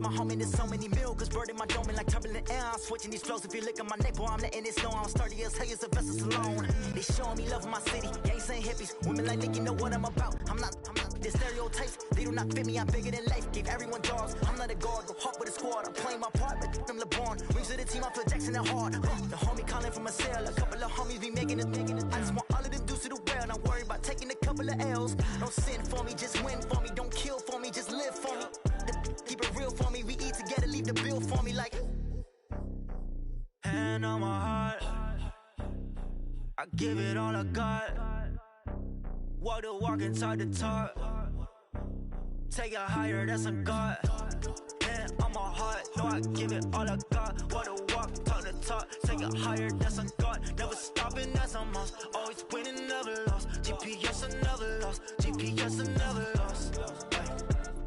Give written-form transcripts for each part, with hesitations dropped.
my homie, there's so many mil, cause bird in my dome like turbulent air. I'm switching these flows, if you look at my neck, boy, I'm letting it snow. I'm sturdy as hell, as a vessel alone. They showing me love in my city, gangsta and hippies. Women like Nick, you know what I'm about. I'm not the stereotypes, they do not fit me, I'm bigger than life. Gave everyone dogs, I'm not a guard, go hard with a squad. I'm playing my part, but I'm LeBron. Rings to the team, I feel Jackson and hard. The homie calling from a cell, a couple of homies be making it. I just want all of them dudes to the well, not worry about taking a couple of L's. Don't sin for me, just win for me. Don't kill for me, just live for me. Keep it real for me, we eat together, leave the bill for me like. Hand on my heart, I give it all I got. Walk the walk inside the talk. Take it higher, that's a God. Hand on my heart, no, I give it all I got. Walk the walk, talk the talk. Take it higher, that's a God. Never stopping, that's a must. Always winning, never lost. GPS, I never lost. GPS, I never lost.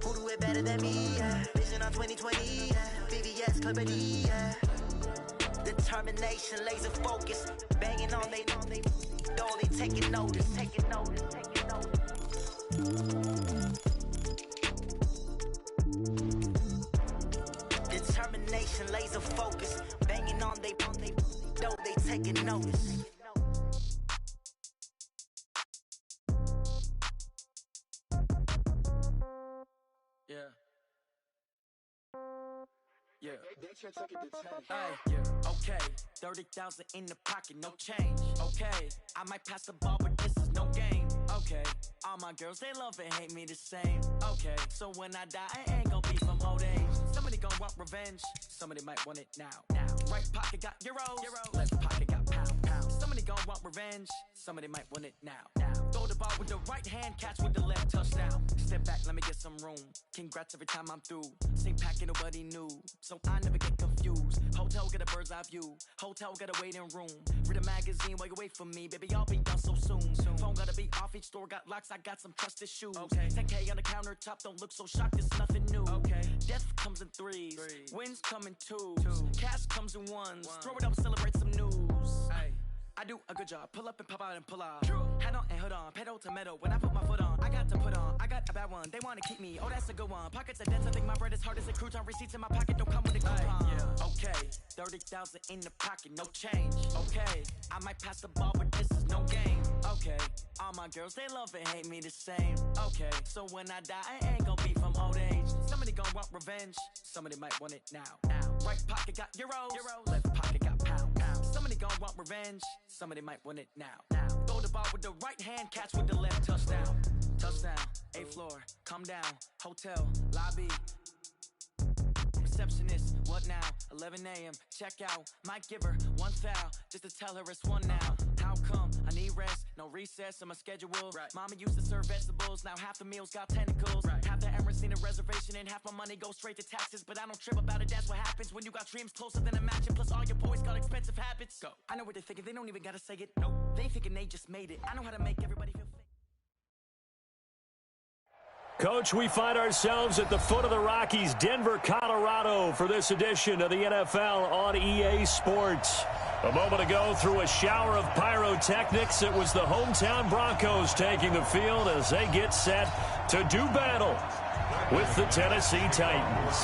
Who do it better than me? Yeah. Vision on 2020. Yeah. VVS, Clipper D. Yeah. Determination, laser focus. Banging on they though they taking notice. Determination, laser focus. Banging on they though they taking notice. Yeah. Hey, yeah, okay. 30,000 in the pocket, no change. Okay, I might pass the ball, but this is no game. Okay, all my girls, they love and hate me the same. Okay, so when I die, I ain't gon' be from old age. Somebody gon' want revenge, somebody might want it now. Right pocket got euros, left pocket got pound. Somebody gon' want revenge, somebody might want it now. Throw the ball with the right hand, catch with the left, touchdown. Step back, let me get some room. Congrats every time I'm through. Same packet, nobody knew, so I never get confused. Hotel get a bird's eye view, hotel got a waiting room. Read a magazine while you wait for me, baby, I'll be done so soon. Phone gotta be off, each store got locks, I got some trusted shoes. 10K on the countertop, don't look so shocked, it's nothing new. Death comes in threes, wins come in twos, cash comes in ones. Throw it up, celebrate some news. I do a good job, pull up and pop out and pull out. Head on and hood on, pedal to metal. When I put my foot on, I got to put on. I got a bad one, they wanna keep me. Oh, that's a good one. Pockets are dense, I think my bread is hard as a crouton. Receipts in my pocket don't come with a coupon. Okay, 30,000 in the pocket, no change. Okay, I might pass the ball, but this is no game. Okay, all my girls, they love and hate me the same. Okay, so when I die, I ain't gon' be from old age. Somebody gon' want revenge, somebody might want it now. Right pocket got euros, left pocket got pound. Somebody gon' want revenge, somebody might want it now. Throw the ball with the right hand, catch with the left, touchdown. Touchdown, 8th floor, come down, hotel, lobby. Receptionist, what now? 11 a.m., check out. Might give her one foul, just to tell her it's one now. How come? I need rest, no recess on my schedule. Mama used to serve vegetables, now half the meals got tentacles. Half the errands need a reservation and half my money goes straight to taxes. But I don't trip about it, that's what happens when you got dreams closer than a mansion. Plus all your boys got expensive habits. Go. I know what they're thinking, they don't even gotta say it. Nope. They thinking they just made it. I know how to make everybody feel fake. Coach, we find ourselves at the foot of the Rockies, Denver, Colorado, for this edition of the NFL on EA Sports. A moment ago, through a shower of pyrotechnics, it was the hometown Broncos taking the field as they get set to do battle with the Tennessee Titans.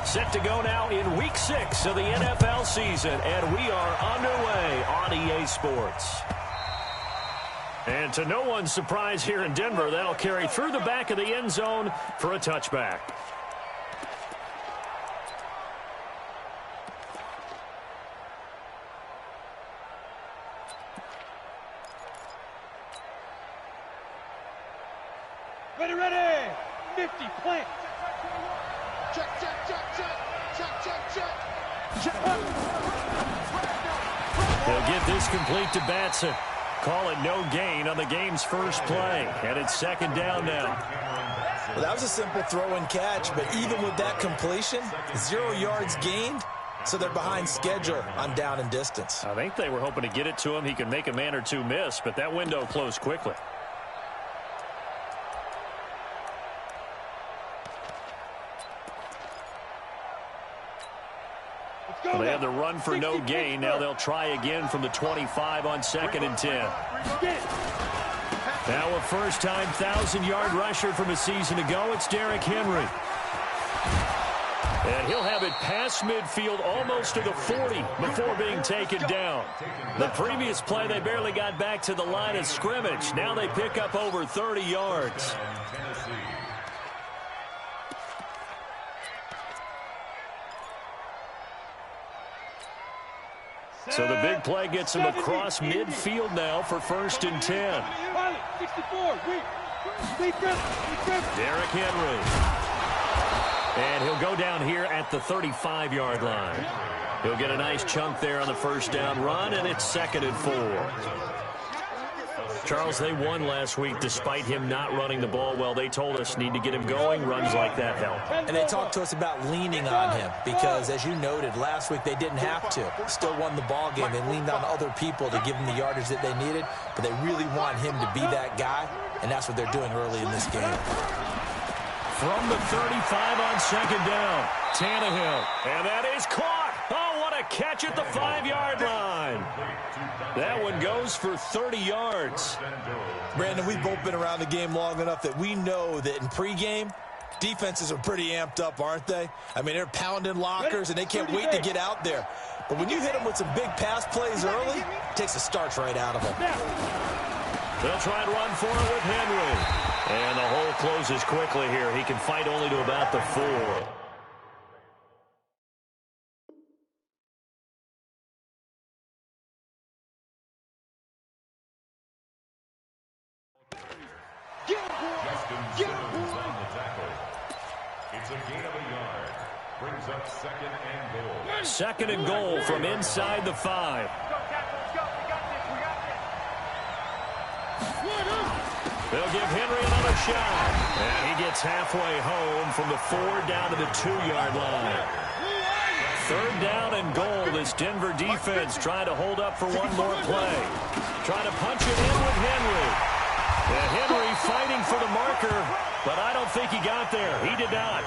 Set to go now in Week 6 of the NFL season, and we are underway on EA Sports. And to no one's surprise here in Denver, that'll carry through the back of the end zone for a touchback. Ready, 50, plant. Check. They'll get this complete to Batson. Call it no gain on the game's first play. And it's second down now. Well, that was a simple throw and catch, but even with that completion, 0 yards gained, so they're behind schedule on down and distance. I think they were hoping to get it to him. He could make a man or two miss, but that window closed quickly. Well, they had the run for no gain. Now they'll try again from the 25 on 2nd and 10. Now a first-time 1,000-yard rusher from a season ago. It's Derrick Henry. And he'll have it past midfield almost to the 40 before being taken down. The previous play, they barely got back to the line of scrimmage. Now they pick up over 30 yards. So the big play gets him across midfield now for 1st and 10. 64. Derrick Henry. And he'll go down here at the 35-yard line. He'll get a nice chunk there on the first down run, and it's 2nd and 4. Charles, they won last week despite him not running the ball well. They told us need to get him going. Runs like that help. And they talked to us about leaning on him because, as you noted, last week they didn't have to. Still won the ball game. They leaned on other people to give them the yardage that they needed, but they really want him to be that guy, and that's what they're doing early in this game. From the 35 on 2nd down, Tannehill. And that is caught. Oh, what a catch at the 5-yard line. That one goes for 30 yards. Brandon, we've both been around the game long enough that we know that in pregame, defenses are pretty amped up, aren't they? I mean, they're pounding lockers, and they can't wait to get out there. But when you hit them with some big pass plays early, it takes the starch right out of them. They'll try and run for it with Henry. And the hole closes quickly here. He can fight only to about the 4. It's a gain of a yard. Brings up 2nd and goal. 2nd and goal from inside the 5. They'll give Henry another shot. And he gets halfway home from the 4 down to the 2-yard line. 3rd down and goal. This Denver defense trying to hold up for one more play. Trying to punch it in with Henry. And Henry fighting for the marker, but I don't think he got there. He did not.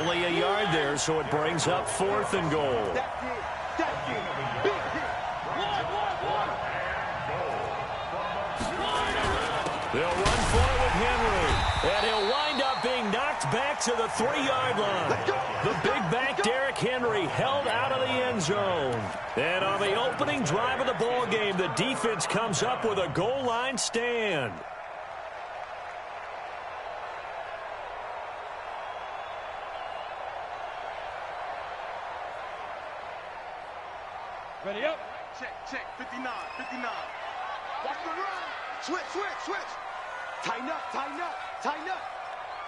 Only a yard there, so it brings up 4th and goal. They'll run for it with Henry, and he'll wind up being knocked back to the 3-yard line. The big back Derrick Henry held out of the end zone. And on the opening drive of the ball game, the defense comes up with a goal line stand. Ready up. Check, 59. Watch the run. Switch. Tighten up.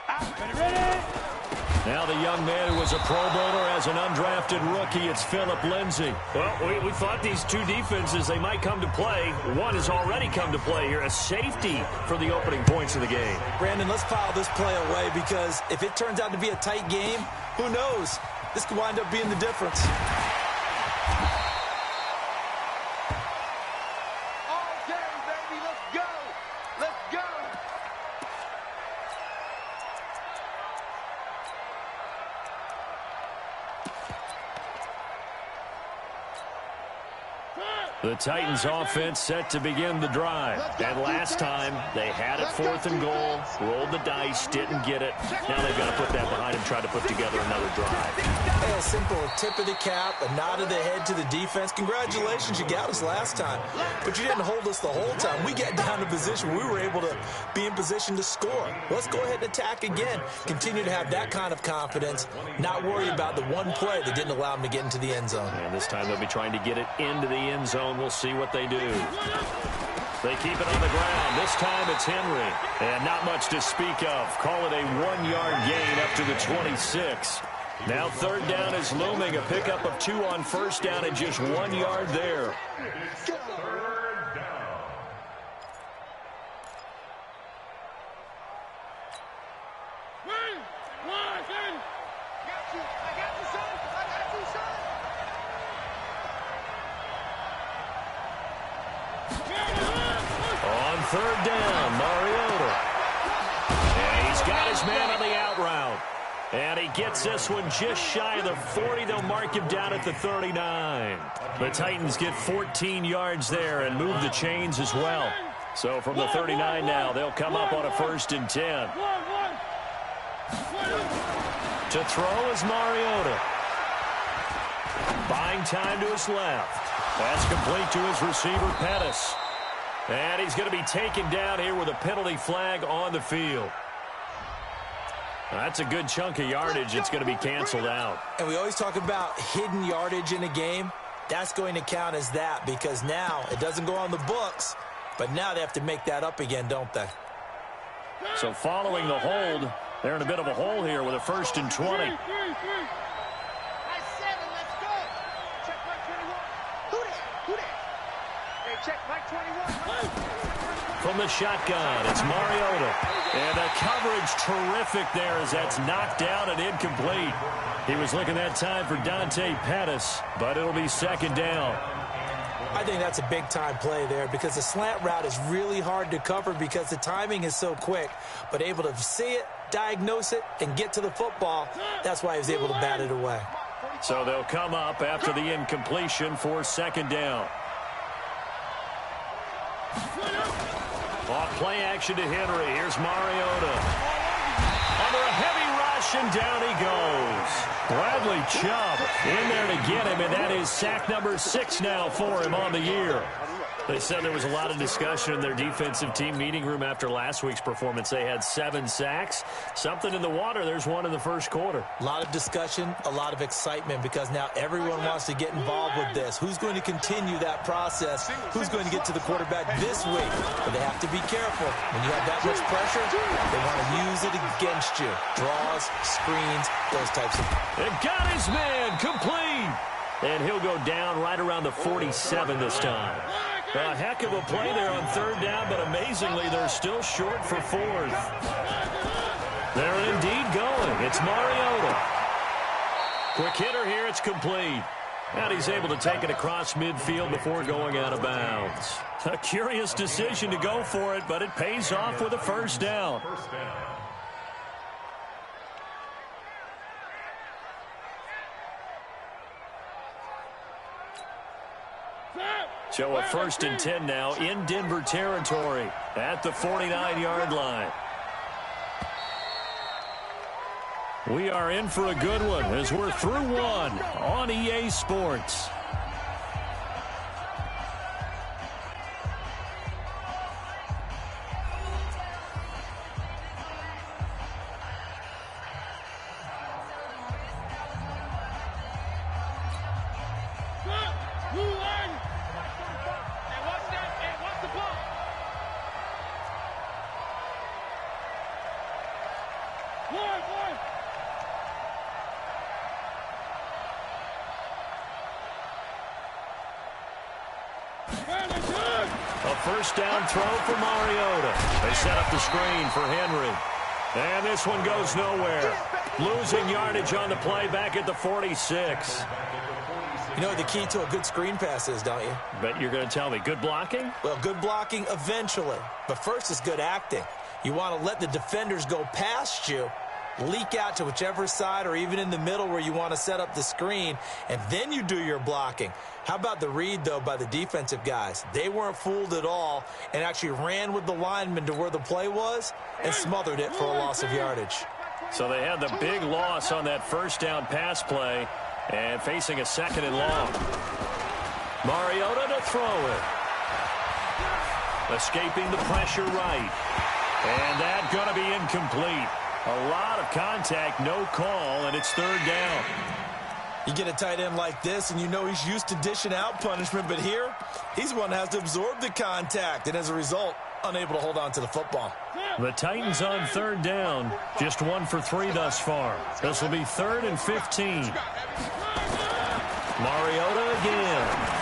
Out. Ready. Now the young man who was a Pro Bowler as an undrafted rookie, it's Phillip Lindsay. Well, we thought these two defenses, they might come to play. One has already come to play here, a safety for the opening points of the game. Brandon, let's file this play away because if it turns out to be a tight game, who knows? This could wind up being the difference. The Titans offense set to begin the drive. And last time, they had it 4th and goal, rolled the dice, didn't get it. Now they've got to put that behind them, try to put together another drive. Hey, a simple tip of the cap, a nod of the head to the defense. Congratulations, you got us last time. But you didn't hold us the whole time. We got down to position where we were able to be in position to score. Let's go ahead and attack again. Continue to have that kind of confidence, not worry about the one play that didn't allow them to get into the end zone. And this time they'll be trying to get it into the end zone. We'll see what they do. They keep it on the ground. This time it's Henry. And not much to speak of. Call it a 1-yard gain up to the 26. Now 3rd down is looming. A pickup of 2 on 1st down and just 1 yard there. On 3rd down, Mariota. And he's got his man on the out route. And he gets this one just shy of the 40. They'll mark him down at the 39. The Titans get 14 yards there and move the chains as well. So from the 39 now, they'll come up on a 1st and 10. To throw is Mariota. Buying time to his left. That's complete to his receiver, Pettis. And he's going to be taken down here with a penalty flag on the field. That's a good chunk of yardage. It's going to be canceled out. And we always talk about hidden yardage in a game. That's going to count as that because now it doesn't go on the books, but now they have to make that up again, don't they? So following the hold, they're in a bit of a hole here with a 1st and 20. From the shotgun, it's Mariota. And the coverage terrific there as that's knocked down and incomplete. He was looking that time for Dante Pettis, but it'll be 2nd down. I think that's a big-time play there because the slant route is really hard to cover because the timing is so quick. But able to see it, diagnose it, and get to the football, that's why he was able to bat it away. So they'll come up after the incompletion for 2nd down. Off play action to Henry. Here's Mariota. Under a heavy rush, and down he goes. Bradley Chubb in there to get him, and that is sack number 6 now for him on the year. They said there was a lot of discussion in their defensive team meeting room after last week's performance. They had 7 sacks. Something in the water. There's one in the 1st quarter. A lot of discussion, a lot of excitement because now everyone wants to get involved with this. Who's going to continue that process? Who's going to get to the quarterback this week? But they have to be careful. When you have that much pressure, they want to use it against you. Draws, screens, those types of things. It got his man complete. And he'll go down right around the 47 this time. A heck of a play there on 3rd down, but amazingly, they're still short for 4th. They're indeed going. It's Mariota. Quick hitter here. It's complete. And he's able to take it across midfield before going out of bounds. A curious decision to go for it, but it pays off with a 1st down. So a 1st and 10 now in Denver territory at the 49-yard line. We are in for a good one as we're through one on EA Sports. A 1st down throw for Mariota. They set up the screen for Henry. And this one goes nowhere. Losing yardage on the play back at the 46. You know what the key to a good screen pass is, don't you? Bet you're going to tell me. Good blocking? Well, good blocking eventually. But first is good acting. You want to let the defenders go past you, leak out to whichever side or even in the middle where you want to set up the screen, and then you do your blocking. How about the read, though, by the defensive guys? They weren't fooled at all and actually ran with the lineman to where the play was and smothered it for a loss of yardage. So they had the big loss on that 1st down pass play and facing a 2nd and long. Mariota to throw it. Escaping the pressure right. And that's going to be incomplete. A lot of contact, no call, and it's 3rd down. You get a tight end like this, and you know he's used to dishing out punishment, but here, he's the one that has to absorb the contact, and as a result, unable to hold on to the football. The Titans on 3rd down, just 1 for 3 thus far. This will be 3rd and 15. Mariota again.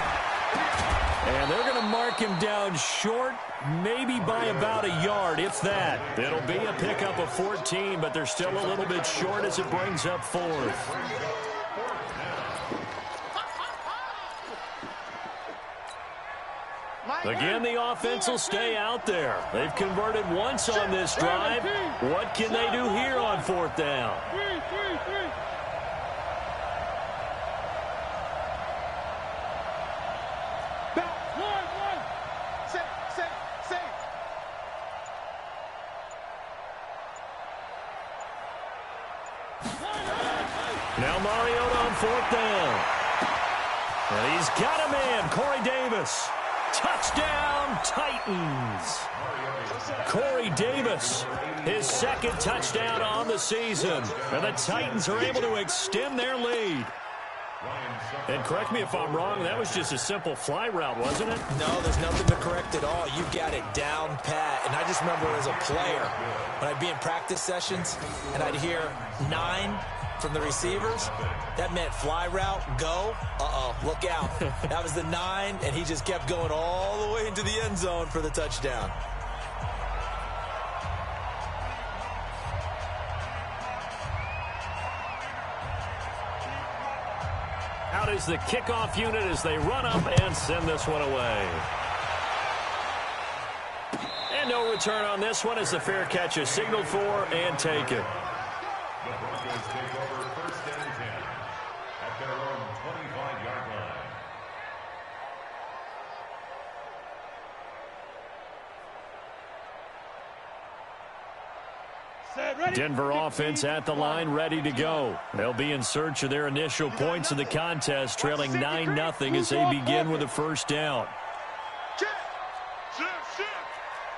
And they're going to mark him down short, maybe by about a yard, if that. It'll be a pickup of 14, but they're still a little bit short as it brings up 4th. Again, the offense will stay out there. They've converted once on this drive. What can they do here on 4th down? Now Mariota on 4th down. And he's got a man, Corey Davis. Touchdown, Titans. Corey Davis, his 2nd touchdown on the season. And the Titans are able to extend their lead. And correct me if I'm wrong, that was just a simple fly route, wasn't it? No, there's nothing to correct at all. You got it down pat. And I just remember as a player, when I'd be in practice sessions and I'd hear 9 from the receivers, that meant fly route, go, look out. That was the 9, and he just kept going all the way into the end zone for the touchdown. Out is the kickoff unit as they run up and send this one away. And no return on this one as the fair catch is signaled for and taken. The Broncos take over 1st and 10 at their own 25-yard line. Denver offense at the line, ready to go. They'll be in search of their initial points of the contest, trailing 9-0 as they begin with a 1st down.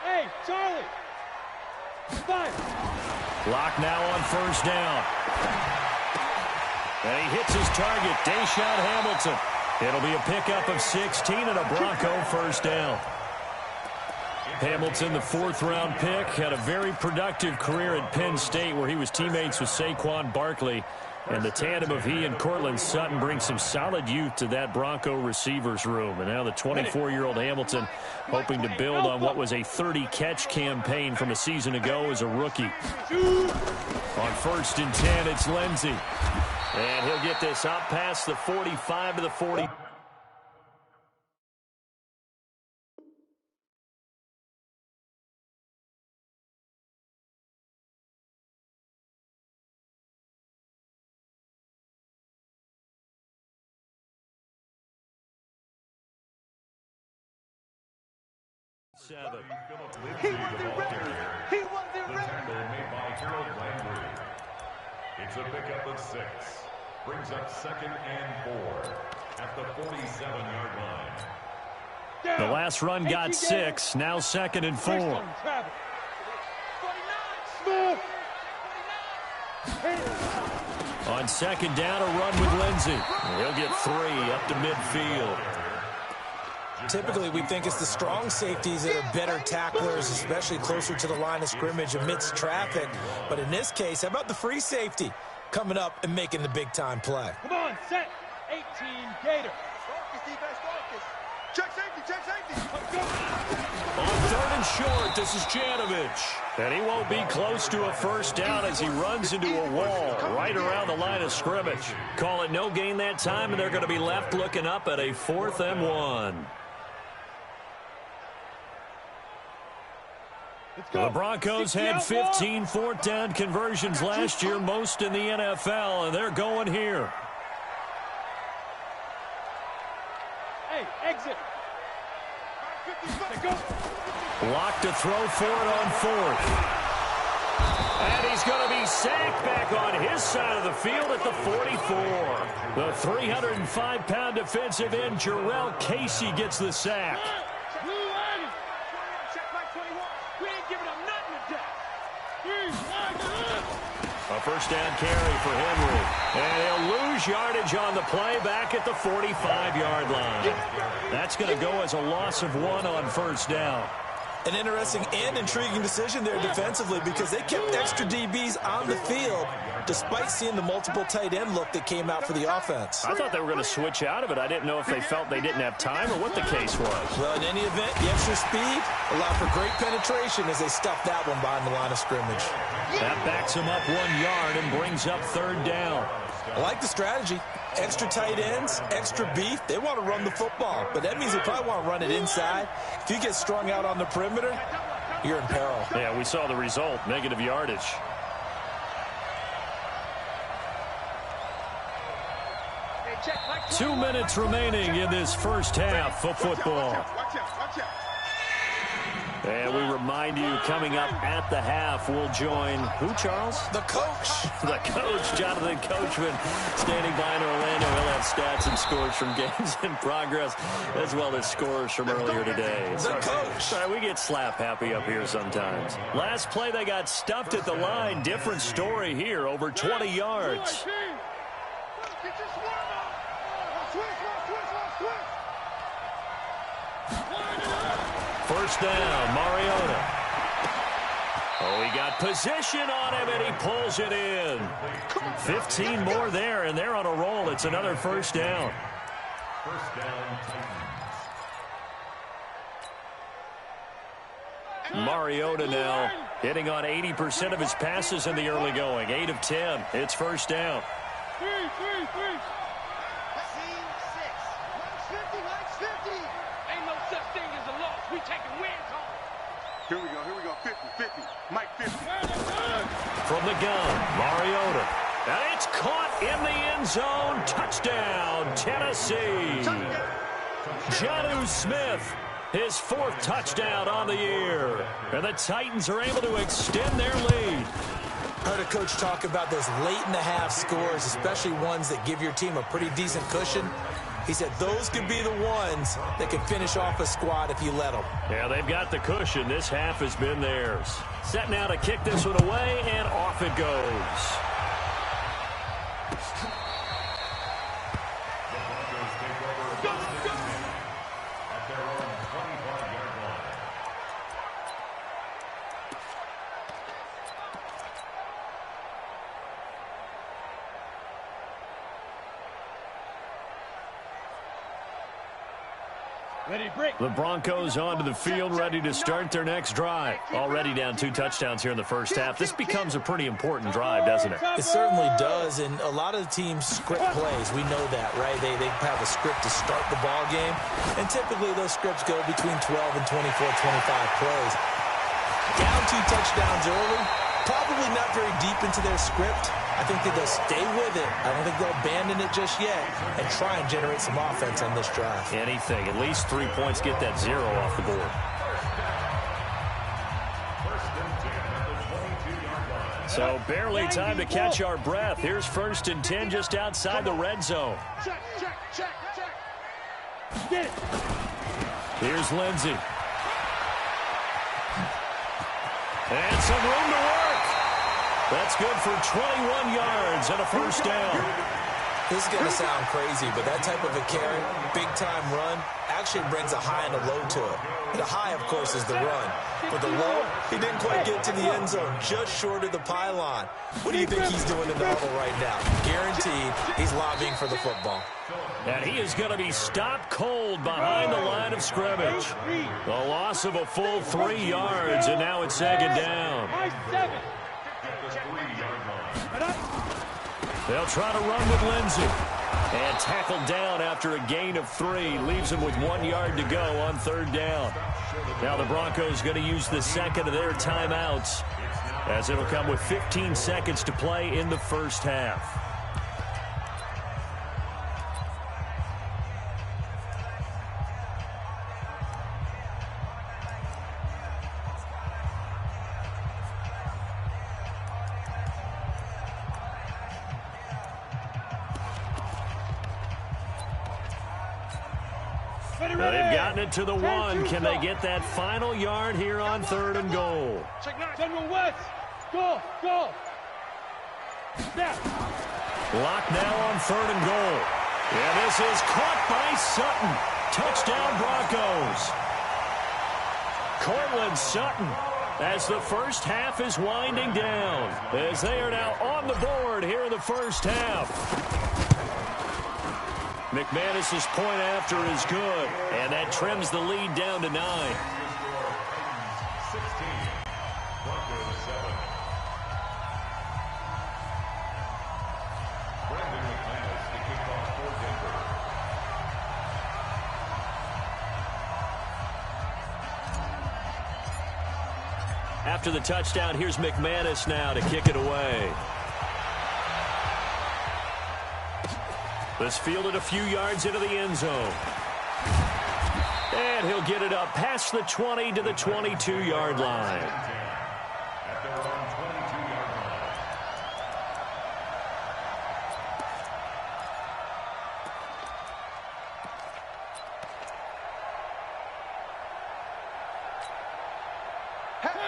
Hey, Charlie. 5. Clock now on 1st down. And he hits his target, Deshaun Hamilton. It'll be a pickup of 16 and a Bronco 1st down. Hamilton, the 4th-round pick, had a very productive career at Penn State where he was teammates with Saquon Barkley. And the tandem of he and Cortland Sutton brings some solid youth to that Bronco receivers room. And now the 24-year-old Hamilton hoping to build on what was a 30-catch campaign from a season ago as a rookie. On 1st and 10, it's Lindsey. And he'll get this up past the 45 to the 40. He wasn't ready. He wasn't ready. The tackle made by Harold Landry. It's a pickup of 6. Brings up 2nd and 4 at the 47-yard line. The last run got 6. Now 2nd and 4. On 2nd down, a run with Lindsey. He'll get 3 up to midfield. Typically, we think it's the strong safeties that are better tacklers, especially closer to the line of scrimmage amidst traffic. But in this case, how about the free safety coming up and making the big-time play? Come on, set. 18, Gator. Check safety, check safety. On 3rd and short, this is Janovich. And he won't be close to a 1st down as he runs into a wall right around the line of scrimmage. Call it no gain that time, and they're going to be left looking up at a 4th and 1. The Broncos had 15 4th down conversions last year, most in the NFL, and they're going here. Hey, exit. Block to throw for it on 4th. And he's going to be sacked back on his side of the field at the 44. The 305-pound defensive end, Jarrell Casey, gets the sack. A 1st down carry for Henry. And he'll lose yardage on the play back at the 45-yard line. That's going to go as a loss of 1 on 1st down. An interesting and intriguing decision there defensively because they kept extra DBs on the field despite seeing the multiple tight end look that came out for the offense. I thought they were going to switch out of it. I didn't know if they felt they didn't have time or what the case was. Well, in any event, the extra speed allowed for great penetration as they stuffed that one behind the line of scrimmage. That backs him up 1 yard and brings up 3rd down. I like the strategy. Extra tight ends, extra beef. They want to run the football, but that means they probably want to run it inside. If you get strung out on the perimeter, you're in peril. Yeah, we saw the result, negative yardage. Hey, 2 minutes remaining in this 1st half of football. Watch out, watch out. And we remind you, coming up at the half, we'll join who, Charles? The coach. The coach, Jonathan Coachman, standing by in Orlando. He'll have stats and scores from games in progress, as well as scores from earlier today. The coach. Sorry, we get slap happy up here sometimes. Last play, they got stuffed at the line. Different story here, over 20 yards. First down, Mariota. Oh, he got position on him, and he pulls it in. 15 more there, and they're on a roll. It's another first down. First down, Titans. Mariota now hitting on 80% of his passes in the early going. 8 of 10. It's first down. Here we go, 50, Mike 50. From the gun, Mariota. And it's caught in the end zone. Touchdown, Tennessee. Jonnu Smith, his 4th touchdown on the year. And the Titans are able to extend their lead. Heard a coach talk about those late-in-the-half scores, especially ones that give your team a pretty decent cushion. He said those could be the ones that could finish off a squad if you let them. Yeah, they've got the cushion. This half has been theirs. Set now to kick this one away, and off it goes. The Broncos take over at their own 25-yard line. The Broncos onto the field, ready to start their next drive. Already down 2 touchdowns here in the first half. This becomes a pretty important drive, doesn't it? It certainly does, and a lot of the teams script plays. We know that, right? They have a script to start the ball game, and typically those scripts go between 12 and 24, 25 plays. Down 2 touchdowns early, probably not very deep into their script. I think that they'll stay with it. I don't think they'll abandon it just yet and try and generate some offense on this drive. Anything. At least 3 points, get that 0 off the board. So barely time to catch our breath. Here's 1st and 10 just outside the red zone. Check. Get it. Here's Lindsey. And some room to work. That's good for 21 yards and a first down. This is going to sound crazy, but that type of a carry, big-time run, actually brings a high and a low to it. The high, of course, is the run. But the low, he didn't quite get to the end zone, just short of the pylon. What do you think he's doing in the huddle right now? Guaranteed, he's lobbying for the football. And he is going to be stopped cold behind the line of scrimmage. The loss of a full 3 yards, and now it's 2nd down. They'll try to run with Lindsey. And tackled down after a gain of 3. Leaves him with 1 yard to go on 3rd down. Now the Broncos going to use the second of their timeouts, as it'll come with 15 seconds to play in the first half. They've gotten it to the 1. Can they get that final yard here on 3rd and goal? General West, go. Snap. Lock now on 3rd and goal. Yeah, this is caught by Sutton. Touchdown Broncos. Cortland Sutton, as the first half is winding down, as they are now on the board here in the first half. McManus's point after is good, and that trims the lead down to 9. 16, Broncos 7. Brandon McManus to kick off for Denver. After the touchdown, here's McManus now to kick it away. This fielded a few yards into the end zone. And he'll get it up past the 20 to the 22-yard line. At their own 22-yard line.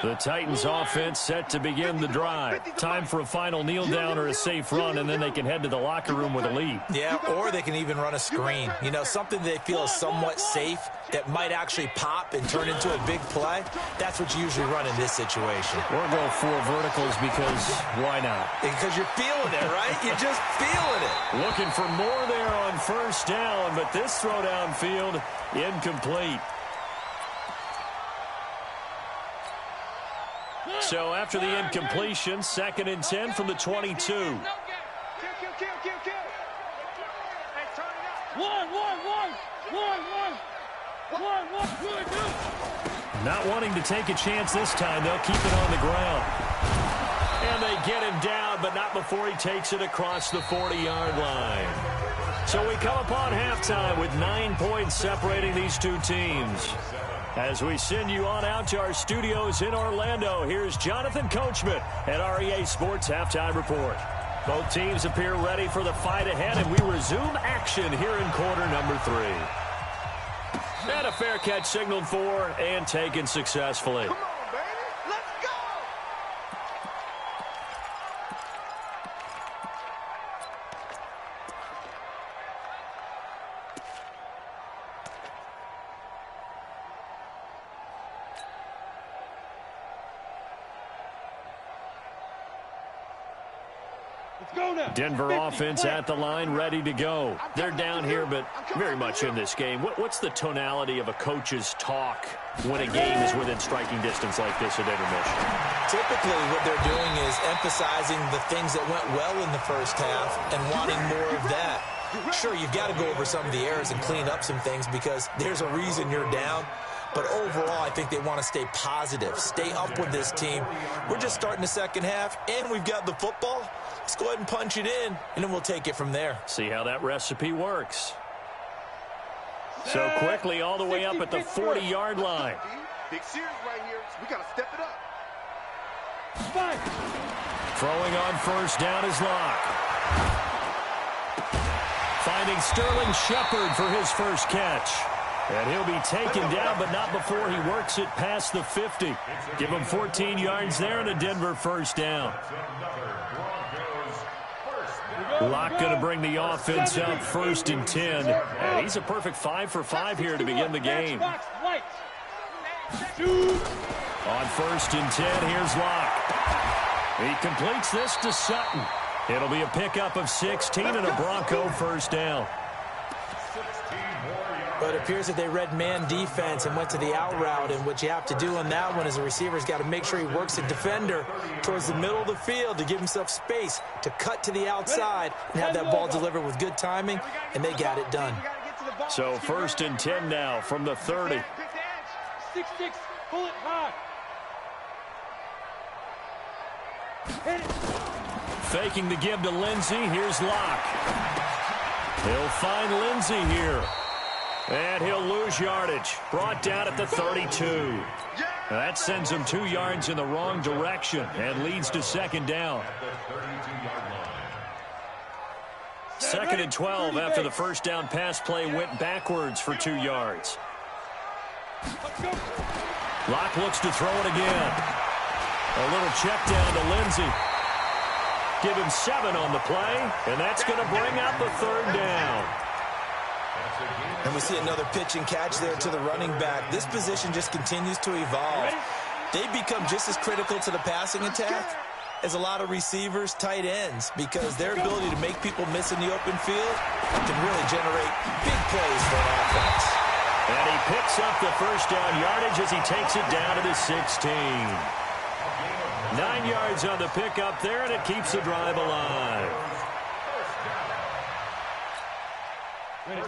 The Titans offense set to begin the drive. Time for a final kneel down or a safe run, and then they can head to the locker room with a lead. Yeah, or they can even run a screen. You know, something they feel is somewhat safe that might actually pop and turn into a big play. That's what you usually run in this situation. Or go 4 verticals because why not? Because you're feeling it, right? You're just feeling it. Looking for more there on first down, but this throw downfield incomplete. So after the incompletion, 2nd and 10 from the 22. Kill. Hey, turn it up. One. Not wanting to take a chance this time, they'll keep it on the ground. And they get him down, but not before he takes it across the 40-yard line. So we come upon halftime with 9 points separating these two teams. As we send you on out to our studios in Orlando, here's Jonathan Coachman at REA Sports Halftime Report. Both teams appear ready for the fight ahead, and we resume action here in quarter number 3. And a fair catch signaled for and taken successfully. Come on, baby. Let's go. Let's go now. Denver 50, offense play. at the line, ready to go. They're down here, but very much in this game. What's the tonality of a coach's talk when a game is within striking distance like this at intermission? Typically, what they're doing is emphasizing the things that went well in the first half and wanting more of that. Sure, you've got to go over some of the errors and clean up some things because there's a reason you're down. But overall, I think they want to stay positive, stay up with this team. We're just starting the second half, and we've got the football. Let's go ahead and punch it in, and then we'll take it from there. See how that recipe works. So quickly all the way up at the 40-yard line. Big series right here. So we got to step it up. Five. Throwing on first down is Locke. Finding Sterling Shepard for his first catch. And he'll be taken down, but not before he works it past the 50. Give him 14 yards there and a Denver first down. Locke going to bring the offense up 1st and 10. And he's a perfect 5 for 5 here to begin the game. On 1st and 10, here's Locke. He completes this to Sutton. It'll be a pickup of 16 and a Bronco first down. But it appears that they read man defense and went to the out route, and what you have to do on that one is the receiver's got to make sure he works the defender towards the middle of the field to give himself space to cut to the outside and have that ball delivered with good timing, and they got it done. So 1st and 10 now from the 30. 6-6, pull it hard. Hit it. Faking the give to Lindsey. Here's Locke. He'll find Lindsey here. And he'll lose yardage. Brought down at the 32. That sends him 2 yards in the wrong direction and leads to 2nd down. 2nd and 12 after the first down pass play went backwards for 2 yards. Locke looks to throw it again. A little check down to Lindsey. Give him 7 on the play, and that's going to bring out the 3rd down. And we see another pitch and catch there to the running back. This position just continues to evolve. They become just as critical to the passing attack as a lot of receivers, tight ends, because their ability to make people miss in the open field can really generate big plays for an offense. And he picks up the first down yardage as he takes it down to the 16. 9 yards on the pickup there, and it keeps the drive alive.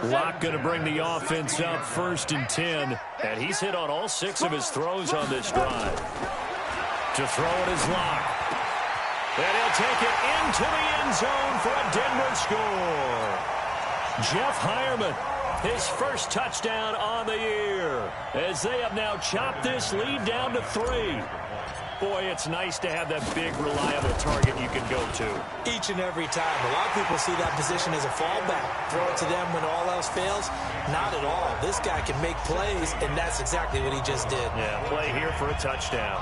Locke going to bring the offense up 1st and 10, and he's hit on all 6 of his throws on this drive. To throw it is Locke. And he'll take it into the end zone for a Denver score. Jeff Heuerman, his first touchdown on the year, as they have now chopped this lead down to 3. Boy, it's nice to have that big, reliable target you can go to. Each and every time. A lot of people see that position as a fallback. Throw it to them when all else fails. Not at all. This guy can make plays, and that's exactly what he just did. Yeah, play here for a touchdown.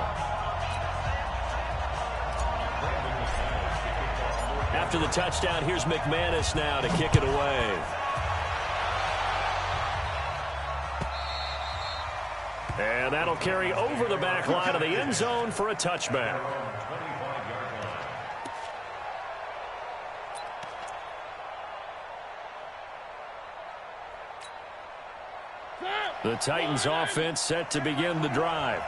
After the touchdown, here's McManus now to kick it away. And that'll carry over the back line of the end zone for a touchback. The Titans offense set to begin the drive.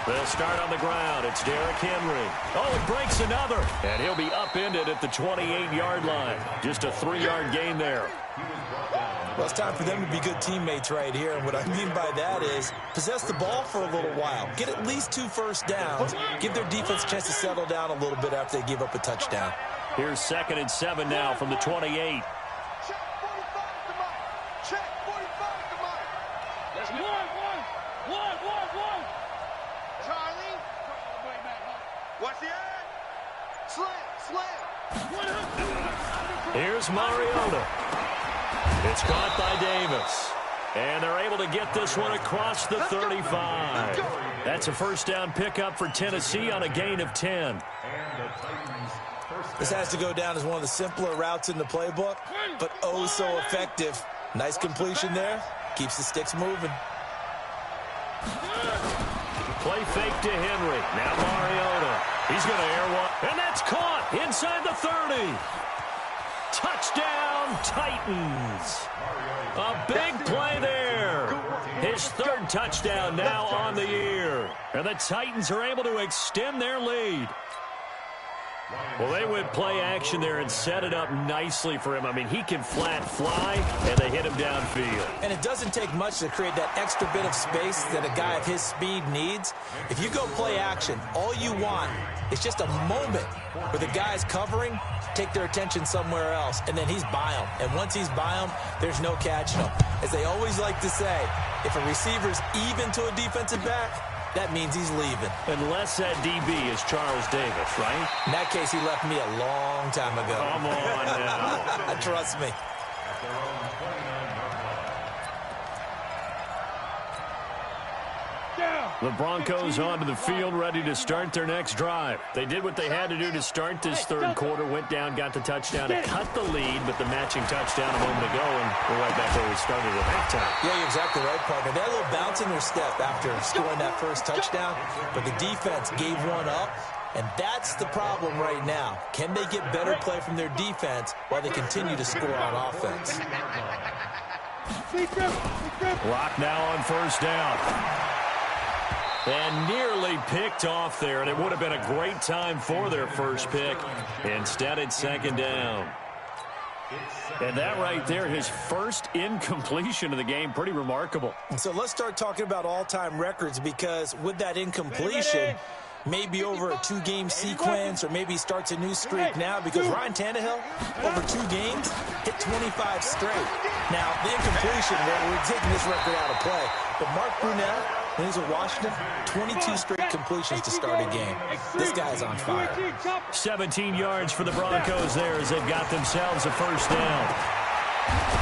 They'll start on the ground. It's Derrick Henry. Oh, it breaks another. And he'll be upended at the 28-yard line. Just a 3-yard gain there. Well, it's time for them to be good teammates right here. And what I mean by that is possess the ball for a little while. Get at least 2 first downs. Give their defense a chance to settle down a little bit after they give up a touchdown. Here's 2nd and 7 now from the 28. Check 45 to Mike. Check 45 to Mike. That's one. Charlie. What's the ad? Slam. Here's Mariota. It's caught by Davis. And they're able to get this one across the 35. That's a first down pickup for Tennessee on a gain of 10. This has to go down as one of the simpler routes in the playbook, but oh so effective. Nice completion there. Keeps the sticks moving. Play fake to Henry. Now Mariota. He's going to air one. And that's caught inside the 30. Touchdown, Titans. A big play there. His 3rd touchdown now on the year. And the Titans are able to extend their lead. Well, they went play action there and set it up nicely for him. I mean, he can flat fly, and they hit him downfield. And it doesn't take much to create that extra bit of space that a guy of his speed needs. If you go play action, all you want is just a moment where the guy's covering, take their attention somewhere else, and then he's by him. And once he's by him, there's no catching him. As they always like to say, if a receiver's even to a defensive back, that means he's leaving. Unless that DB is Charles Davis, right? In that case, he left me a long time ago. Come on now. Trust me. The Broncos onto the field, ready to start their next drive. They did what they had to do to start this 3rd quarter, went down, got the touchdown to cut the lead, but the matching touchdown a moment ago, and we're right back where we started at halftime. Yeah, you're exactly right, partner. They had a little bounce in their step after scoring that first touchdown, but the defense gave one up, and that's the problem right now. Can they get better play from their defense while they continue to score on offense? Clock now on first down. And nearly picked off there, and it would have been a great time for their first pick. Instead, it's 2nd down. And that right there, his first incompletion of the game, pretty remarkable. So let's start talking about all-time records, because with that incompletion, maybe over a 2-game sequence, or maybe he starts a new streak now, because Ryan Tannehill, over 2 games, hit 25 straight. Now, the incompletion, we're taking this record out of play, but Mark Brunell, when he's at Washington, 22 straight completions to start a game. This guy's on fire. 17 yards for the Broncos there as they've got themselves a first down.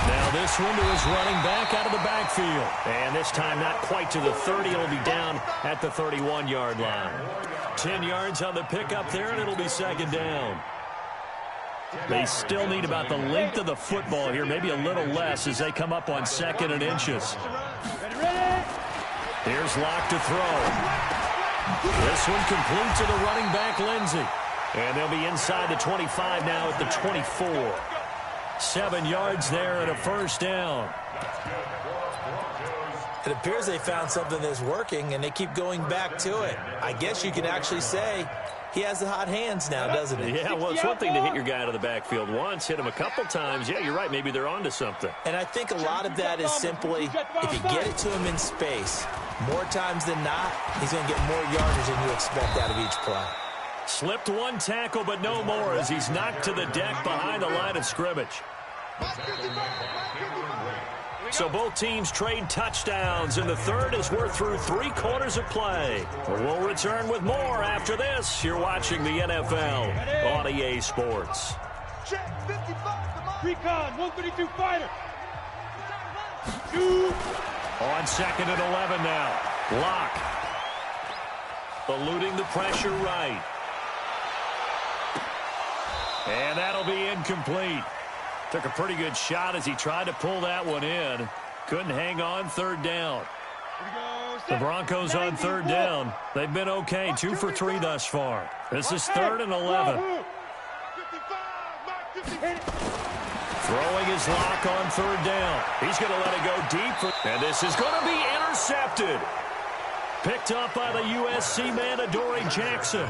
Now this one to his running back out of the backfield. And this time not quite to the 30. It'll be down at the 31-yard line. 10 yards on the pickup there, and it'll be 2nd down. They still need about the length of the football here, maybe a little less as they come up on 2nd and inches. Here's Locke to throw. This one complete to the running back, Lindsey. And they'll be inside the 25 now at the 24. 7 yards there and a first down. It appears they found something that's working, and they keep going back to it. I guess you can actually say he has the hot hands now, doesn't he? Yeah, well, it's one thing to hit your guy out of the backfield once, hit him a couple times. Yeah, you're right. Maybe they're onto something. And I think a lot of that is simply, if you get it to him in space, more times than not, he's going to get more yardage than you expect out of each play. Slipped one tackle, but no more as he's knocked to the deck behind the line of scrimmage. So both teams trade touchdowns in the third as we're through 3 quarters of play. We'll return with more after this. You're watching the NFL on EA Sports. Check 55. Recon, 132 fighter. On 2nd and 11 now. Lock. Eluding the pressure right. And that'll be incomplete. Took a pretty good shot as he tried to pull that one in. Couldn't hang on 3rd down. The Broncos on 3rd down. They've been okay, 2 for 3 thus far. This is 3rd and 11. Throwing his Lock on 3rd down. He's going to let it go deep. And this is going to be intercepted. Picked up by the USC man, Adoree Jackson.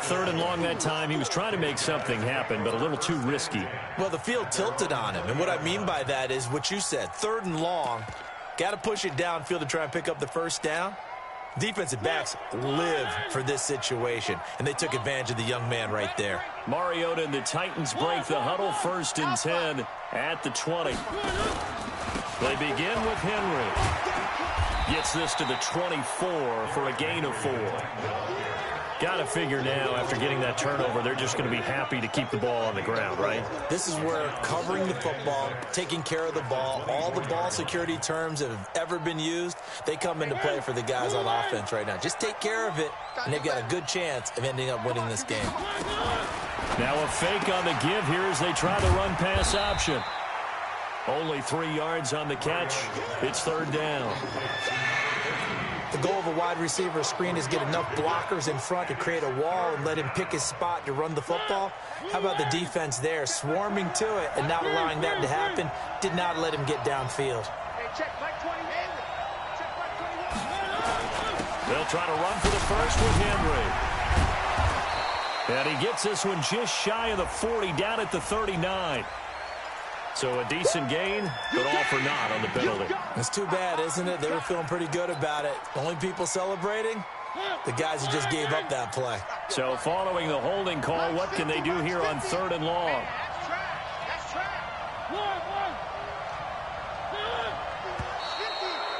3rd and long that time. He was trying to make something happen, but a little too risky. Well, the field tilted on him, and what I mean by that is what you said. 3rd and long. Got to push it downfield to try and pick up the 1st down. Defensive backs live for this situation, and they took advantage of the young man right there. Mariota and the Titans break the huddle, 1st and 10 at the 20. They begin with Henry. Gets this to the 24 for a gain of 4. Got to figure now, after getting that turnover, they're just going to be happy to keep the ball on the ground, right? This is where covering the football, taking care of the ball, all the ball security terms that have ever been used, they come into play for the guys on offense right now. Just take care of it, and they've got a good chance of ending up winning this game. Now a fake on the give here as they try the run-pass option. Only 3 yards on the catch. It's 3rd down. The goal of a wide receiver screen is get enough blockers in front to create a wall and let him pick his spot to run the football. How about the defense there, swarming to it and not allowing that to happen? Did not let him get downfield. They'll try to run for the first with Henry. And he gets this one just shy of the 40, down at the 39. So a decent gain, but all for naught on the penalty. It's too bad, isn't it? They were feeling pretty good about it. Only people celebrating, the guys who just gave up that play. So following the holding call, what can they do here on 3rd and long?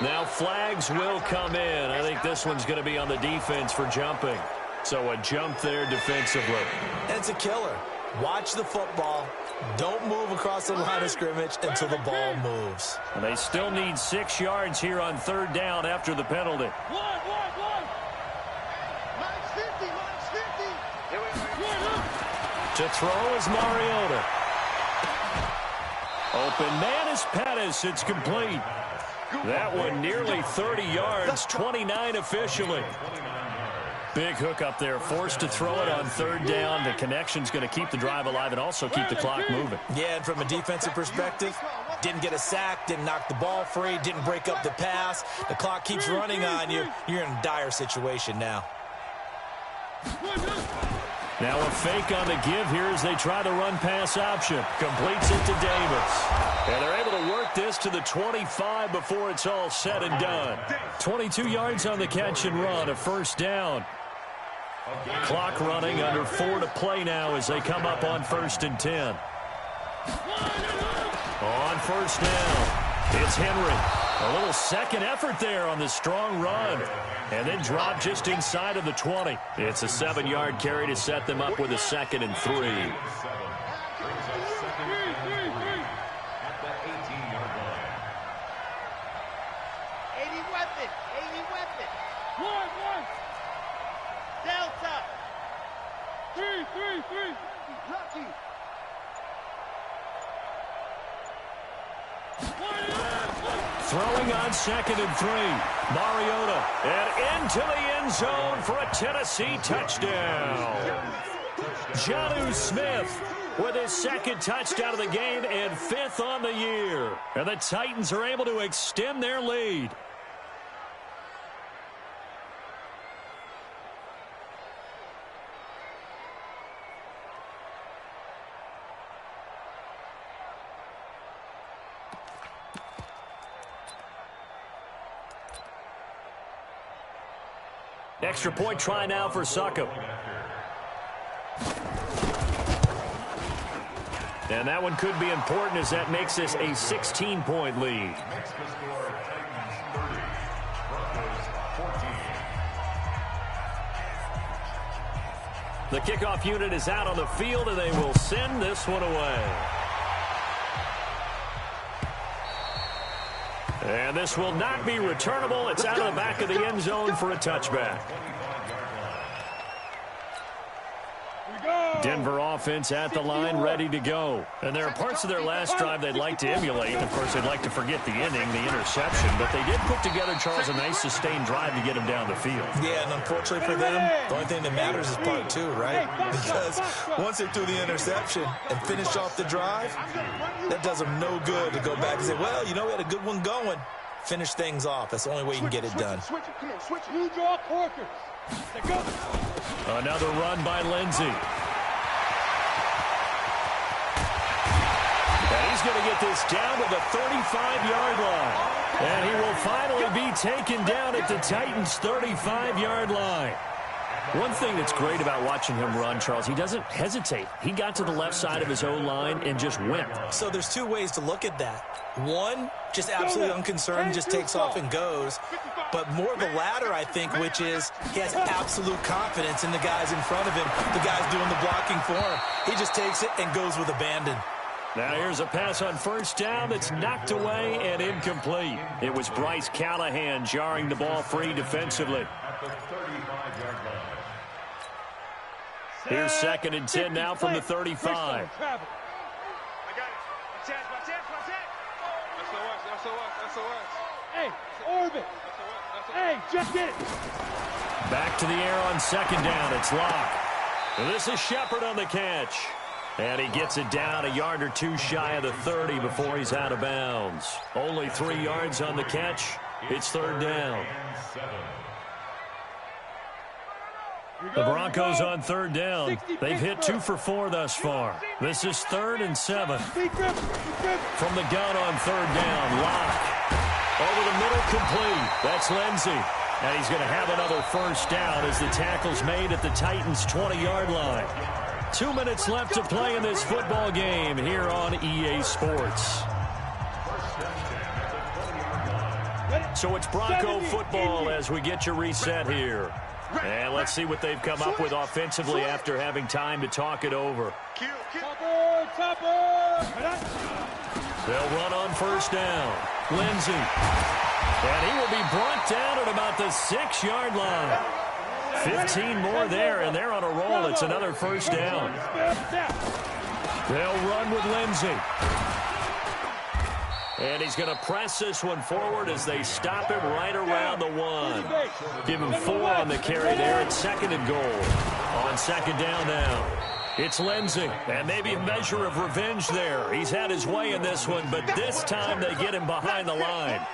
Now flags will come in. I think this one's going to be on the defense for jumping. So a jump there defensively. And it's a killer. Watch the football. Don't move across the line of scrimmage until the ball moves. And they still need 6 yards here on 3rd down after the penalty. To throw is Mariota. Open man is Pettis. It's complete. That one nearly 30 yards, 29 officially. Big hook up there, forced to throw it on 3rd down. The connection's going to keep the drive alive and also keep the clock moving. Yeah, and from a defensive perspective, didn't get a sack, didn't knock the ball free, didn't break up the pass. The clock keeps running on you. You're in a dire situation now. Now a fake on the give here as they try the run-pass option. Completes it to Davis. And they're able to work this to the 25 before it's all said and done. 22 yards on the catch and run, a 1st down. Clock running, under 4 to play now as they come up on 1st and 10. On 1st down, it's Henry. A little second effort there on the strong run. And then drop just inside of the 20. It's a 7-yard carry to set them up with a 2nd and 3. Delta. 3. Lucky. Throwing on 2nd and 3. Mariota. And into the end zone for a Tennessee touchdown. Jonnu Smith with his 2nd touchdown of the game and 5th on the year. And the Titans are able to extend their lead. Extra point try now for Succop. And that one could be important as that makes this a 16-point lead. Makes the score Titans 30, Broncos 14. The kickoff unit is out on the field, and they will send this one away. And this will not be returnable. It's out of the back of the end zone for a touchback. Denver offense at the line, ready to go. And there are parts of their last drive they'd like to emulate. Of course, they'd like to forget the ending, the interception. But they did put together, Charles, a nice sustained drive to get them down the field. Yeah, and unfortunately for them, the only thing that matters is part two, right? Because once they threw the interception and finished off the drive, that does them no good to go back and say, well, you know, we had a good one going. Finish things off. That's the only way you can get it done. Another run by Lindsey. And he's going to get this down to the 35-yard line. And he will finally be taken down at the Titans' 35-yard line. One thing that's great about watching him run, Charles, he doesn't hesitate. He got to the left side of his O-line and just went. So there's two ways to look at that. One, just absolutely unconcerned, just takes off and goes. But more the latter, I think, which is he has absolute confidence in the guys in front of him, the guys doing the blocking for him. He just takes it and goes with abandon. Now here's a pass on first down that's knocked away and incomplete. It was Bryce Callahan jarring the ball free defensively. At the 35-yard line. Here's 2nd and 10 now from the 35. I got it. Watch out. SOS. Hey, Orbit. Hey, just get it. Back to the air on 2nd down. It's Locke. This is Shepard on the catch. And he gets it down a yard or two shy of the 30 before he's out of bounds. Only 3 yards on the catch. It's 3rd down. The Broncos on 3rd down. They've hit 2 for 4 thus far. This is 3rd and 7. From the gun on 3rd down, Locke. Over the middle, complete. That's Lindsey. And he's going to have another first down as the tackle's made at the Titans' 20-yard line. 2 minutes left to play in this football game here on EA Sports. So it's Bronco football as we get you reset here. And let's see what they've come up with offensively after having time to talk it over. They'll run on first down. Lindsey. And he will be brought down at about the 6-yard line. 15 more there, and they're on a roll. It's another first down. They'll run with Lindsey. And he's going to press this one forward as they stop him right around the 1. Give him 4 on the carry there. It's 2nd and goal. On 2nd down now. It's Lindsey, and maybe a measure of revenge there. He's had his way in this one, but this time they get him behind the line.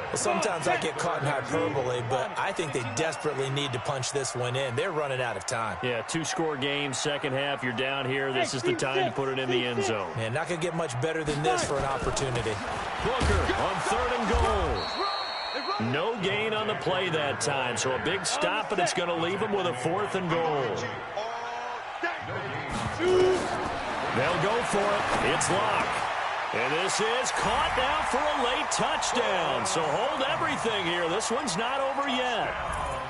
Well, sometimes I get caught in hyperbole, but I think they desperately need to punch this one in. They're running out of time. Yeah, 2-score game, second half. You're down here. This is the time to put it in the end zone. Man, not going to get much better than this for an opportunity. Booker on 3rd and goal. No gain on the play that time, so a big stop, and it's going to leave him with a 4th and goal. They'll go for it. It's Locke. And this is caught now for a late touchdown. So hold everything here. This one's not over yet.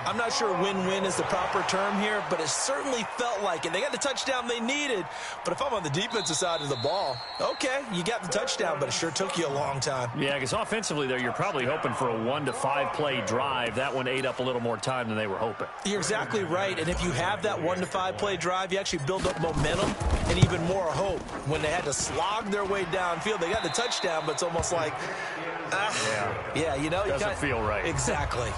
I'm not sure win-win is the proper term here, but it certainly felt like it. They got the touchdown they needed, but if I'm on the defensive side of the ball, okay, you got the touchdown, but it sure took you a long time. Yeah, because offensively there, you're probably hoping for a 1 to 5 play drive. That one ate up a little more time than they were hoping. You're exactly right, and if you have that 1 to 5 play drive, you actually build up momentum and even more hope. When they had to slog their way downfield, they got the touchdown, but it's almost like, yeah, you know. Doesn't feel right. Exactly.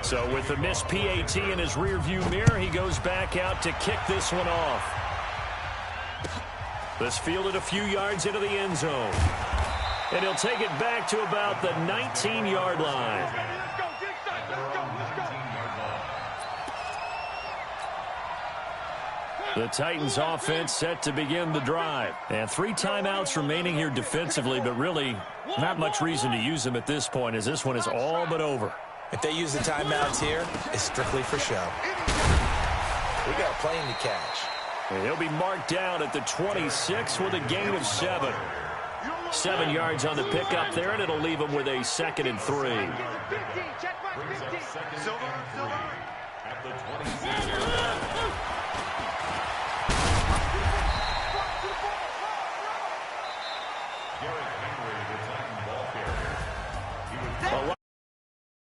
So with the missed PAT in his rearview mirror, he goes back out to kick this one off. This fielded a few yards into the end zone. And he'll take it back to about the 19-yard line. The Titans offense set to begin the drive. And 3 timeouts remaining here defensively, but really not much reason to use them at this point as this one is all but over. If they use the timeouts here, it's strictly for show. We got a plane to catch. And he'll be marked down at the 26 with a gain of 7. 7 yards on the pickup there, and it'll leave him with a 2nd and 3. Brings up 2nd and 3 at the 26. Derrick Henry, the Titan ball carrier. He was